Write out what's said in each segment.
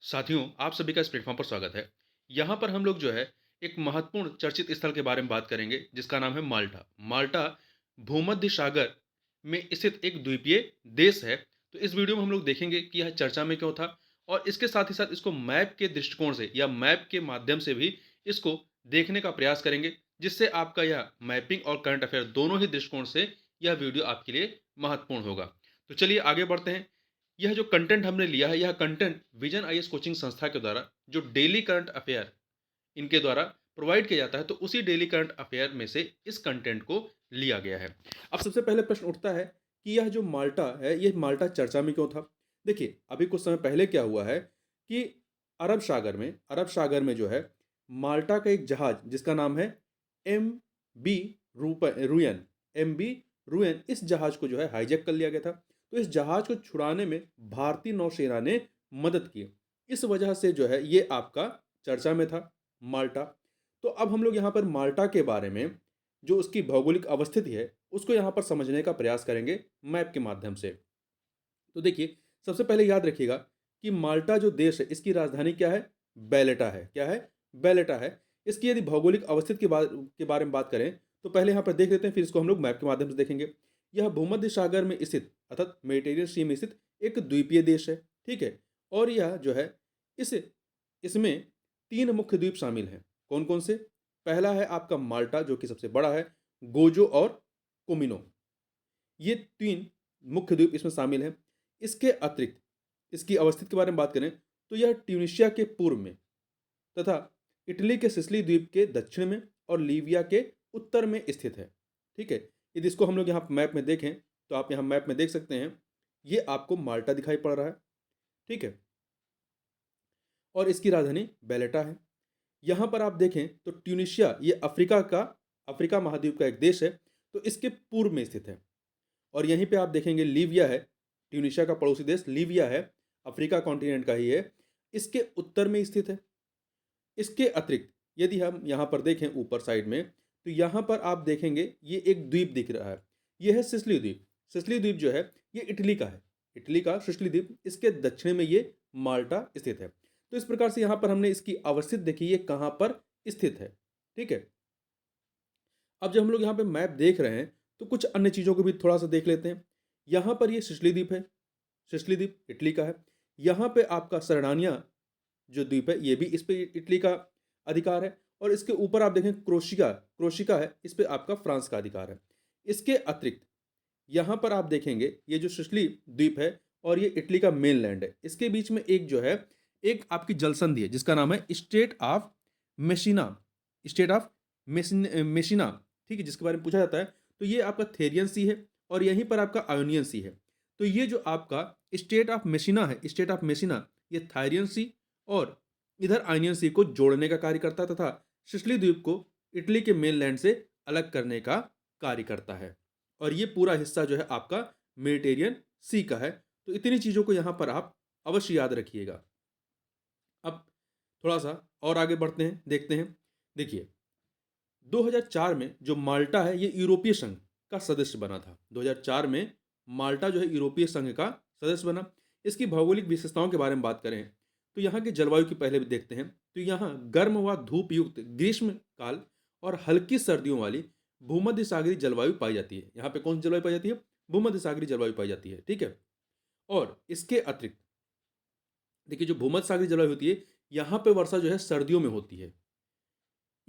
साथियों, आप सभी का इस प्लेटफ़ॉर्म पर स्वागत है। यहाँ पर हम लोग जो है, एक महत्वपूर्ण चर्चित स्थल के बारे में बात करेंगे, जिसका नाम है माल्टा। माल्टा भूमध्य सागर में स्थित एक द्वीपीय देश है। तो इस वीडियो में हम लोग देखेंगे कि यह चर्चा में क्यों था और इसके साथ ही साथ इसको मैप के दृष्टिकोण से या मैप के माध्यम से भी इसको देखने का प्रयास करेंगे, जिससे आपका यह मैपिंग और करंट अफ़ेयर दोनों ही दृष्टिकोण से यह वीडियो आपके लिए महत्वपूर्ण होगा। तो चलिए आगे बढ़ते हैं। यह जो कंटेंट हमने लिया है, यह कंटेंट विजन आईएएस कोचिंग संस्था के द्वारा जो डेली करंट अफेयर इनके द्वारा प्रोवाइड किया जाता है, तो उसी डेली करंट अफेयर में से इस कंटेंट को लिया गया है। अब सबसे पहले प्रश्न उठता है कि यह जो माल्टा है, ये माल्टा चर्चा में क्यों था? देखिए, अभी कुछ समय पहले क्या हुआ है कि अरब सागर में जो है, माल्टा का एक जहाज जिसका नाम है एम बी रूयन इस जहाज को जो है हाईजैक कर लिया गया था। तो इस जहाज को छुड़ाने में भारतीय नौसेना ने मदद की। इस वजह से जो है ये आपका चर्चा में था माल्टा। तो अब हम लोग यहाँ पर माल्टा के बारे में जो उसकी भौगोलिक अवस्थिति है, उसको यहाँ पर समझने का प्रयास करेंगे मैप के माध्यम से। तो देखिए, सबसे पहले याद रखिएगा कि माल्टा जो देश है, इसकी राजधानी क्या है? बैलेटा है। क्या है? बैलेटा है। इसकी यदि भौगोलिक अवस्थिति के बारे में बात करें, तो पहले यहाँ पर देख लेते हैं, फिर इसको हम लोग मैप के माध्यम से देखेंगे। यह भूमध्य सागर में स्थित अर्थात मेडिटेरियन सी में स्थित एक द्वीपीय देश है, ठीक है? और यह जो है इस इसमें 3 मुख्य द्वीप शामिल हैं। कौन-कौन से? पहला है आपका माल्टा जो कि सबसे बड़ा है, गोजो और कोमिनो। ये 3 मुख्य द्वीप इसमें शामिल हैं। इसके अतिरिक्त इसकी अवस्थिति के बारे में बात करें, तो यह ट्यूनीशिया के पूर्व में तथा इटली के सिसिली द्वीप के दक्षिण में और लीबिया के उत्तर में स्थित है। ठीक है? यदि इसको हम लोग यहाँ मैप में देखें, तो आप यहाँ मैप में देख सकते हैं, ये आपको माल्टा दिखाई पड़ रहा है। ठीक है? और इसकी राजधानी बैलेटा है। यहाँ पर आप देखें तो ट्यूनीशिया ये अफ्रीका महाद्वीप का एक देश है, तो इसके पूर्व में स्थित है। और यहीं पे आप देखेंगे लीबिया है, ट्यूनीशिया का पड़ोसी देश लीबिया है, अफ्रीका कॉन्टिनेंट का ही है, इसके उत्तर में स्थित है। इसके अतिरिक्त यदि हम यहाँ पर देखें ऊपर साइड में, तो यहाँ पर आप देखेंगे ये एक द्वीप दिख रहा है। ये है सिसिली द्वीप। सिसिली द्वीप जो है ये इटली का है। इटली का सिसिली द्वीप, इसके दक्षिण में ये माल्टा स्थित है। तो इस प्रकार से यहाँ पर हमने इसकी अवस्थिति देखी, ये कहाँ पर स्थित है। ठीक है? अब जब हम लोग यहाँ पे मैप देख रहे हैं, तो कुछ अन्य चीज़ों को भी थोड़ा-सा देख लेते हैं। यहाँ पर ये सिसिली द्वीप है। सिसिली द्वीप इटली का है। यहाँ पे आपका सरडानिया जो द्वीप है, ये भी इस पे इटली का अधिकार है और इसके ऊपर आप देखें क्रोशिका है, इस पे आपका फ्रांस का अधिकार है। इसके अतिरिक्त यहाँ पर आप देखेंगे, ये जो सिसिली द्वीप है और ये इटली का मेनलैंड है। इसके बीच में एक जो है, एक आपकी जलसंधि है जिसका नाम है मेसिना स्टेट ऑफ मेसिना, ठीक है? जिसके बारे में पूछा जाता है, तो ये आपका थेरियन सी है और यहीं पर आपका आयोनियन सी है। तो ये जो आपका स्टेट ऑफ मेसिना, ये थाइरियन सी और इधर आयोनियन सी को जोड़ने का कार्य करता है तथा सिसिली द्वीप को इटली के मेनलैंड से अलग करने का कार्य करता है। और ये पूरा हिस्सा जो है आपका मेडिटेरियन सी का है। तो इतनी चीज़ों को यहाँ पर आप अवश्य याद रखिएगा। अब थोड़ा-सा और आगे बढ़ते हैं, देखते हैं। देखिए, 2004 में जो माल्टा है ये यूरोपीय संघ का सदस्य बना था। 2004 में माल्टा जो है यूरोपीय संघ का सदस्य बना। इसकी भौगोलिक विशेषताओं के बारे में बात करें, तो यहाँ की जलवायु की पहले भी देखते हैं। तो यहाँ गर्म व धूप युक्त ग्रीष्म काल और हल्की सर्दियों वाली भूमध्य सागरीय जलवायु पाई जाती है। यहाँ पे कौन सी जलवायु पाई जाती है? भूमध्य सागरीय जलवायु पाई जाती है। ठीक है? और इसके अतिरिक्त देखिए, जो भूमध्य सागरीय जलवायु होती है, यहाँ पे वर्षा जो है सर्दियों में होती है।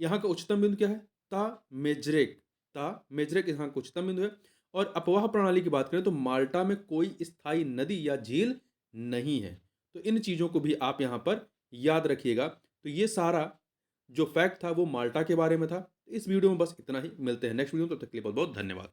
यहाँ का उच्चतम बिंदु क्या है? ता मेजरेक यहाँ का उच्चतम बिंदु है। और अपवाह प्रणाली की बात करें तो माल्टा में कोई स्थायी नदी या झील नहीं है। तो इन चीज़ों को भी आप यहाँ पर याद रखिएगा। तो ये सारा जो फैक्ट था वो माल्टा के बारे में था। इस वीडियो में बस इतना ही। मिलते हैं नेक्स्ट वीडियो में, तब तक के लिए बहुत बहुत धन्यवाद।